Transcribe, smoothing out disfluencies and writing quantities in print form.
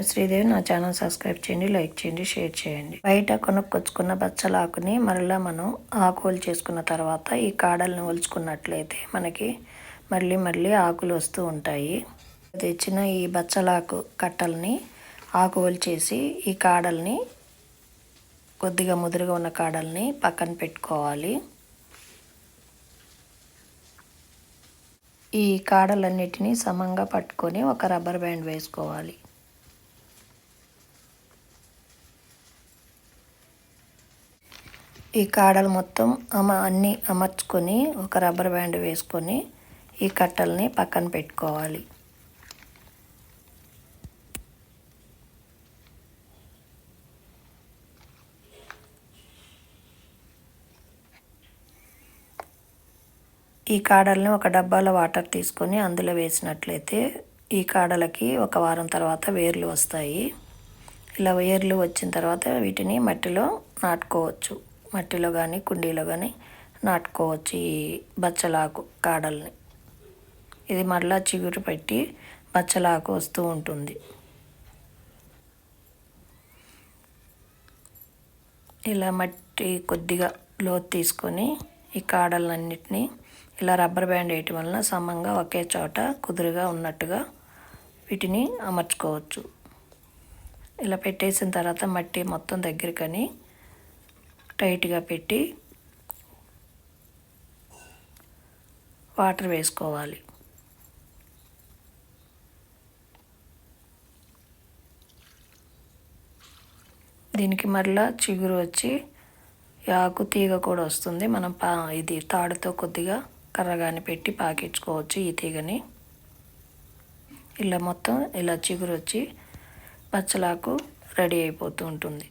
శ్రీదేవి. నా channel subscribe చేయండి, like చేయండి, షేర్ చేయండి. బయట కొనుక్కొచ్చుకున్న బచ్చలాకుని మరలా మనం ఆకులు చేసుకున్న తర్వాత ఈ కాడల్ని ఒలుచుకున్నట్లయితే మనకి మళ్ళీ ఆకులు వస్తూ ఉంటాయి. తెచ్చిన ఈ బచ్చలాకు కట్టల్ని ఆకు ఒలిచేసి ఈ కాడల్ని కొద్దిగా ముదురుగా ఉన్న కాడల్ని పక్కన పెట్టుకోవాలి. ఈ కాడలన్నిటినీ సమంగా పట్టుకొని ఒక రబ్బర్ బ్యాండ్ వేసుకోవాలి. ఈ కాడలు మొత్తం అన్నీ అమర్చుకొని ఒక రబ్బర్ బ్యాండ్ వేసుకొని ఈ కట్టల్ని పక్కన పెట్టుకోవాలి. ఈ కాడల్ని ఒక డబ్బాలో వాటర్ తీసుకొని అందులో వేసినట్లయితే ఈ కాడలకి ఒక వారం తర్వాత వేర్లు వస్తాయి. ఇలా వేర్లు వచ్చిన తర్వాత వీటిని మట్టిలో నాటుకోవచ్చు. మట్టిలో కానీ కుండీలో కానీ నాటుకోవచ్చు ఈ బచ్చలాకు కాడల్ని. ఇది మళ్ళా చిగురు పెట్టి బచ్చలాకు వస్తూ ఉంటుంది. ఇలా మట్టి కొద్దిగా లోతు తీసుకొని ఈ కాడలన్నిటినీ ఇలా రబ్బర్ బ్యాండ్ వేయటం వలన సమంగా ఒకే చోట కుదురుగా ఉన్నట్టుగా వీటిని అమర్చుకోవచ్చు. ఇలా పెట్టేసిన తర్వాత మట్టి మొత్తం దగ్గరకని టైట్గా పెట్టి వాటర్ వేసుకోవాలి. దీనికి మరలా చిగురు వచ్చి ఆకు తీగ కూడా వస్తుంది. మనం ఇది తాడుతో కొద్దిగా కర్రగాని పెట్టి పాకించుకోవచ్చు ఈ తీగని. ఇలా మొత్తం ఇలా చిగురు వచ్చి బచ్చలాకు రెడీ అయిపోతూ ఉంటుంది.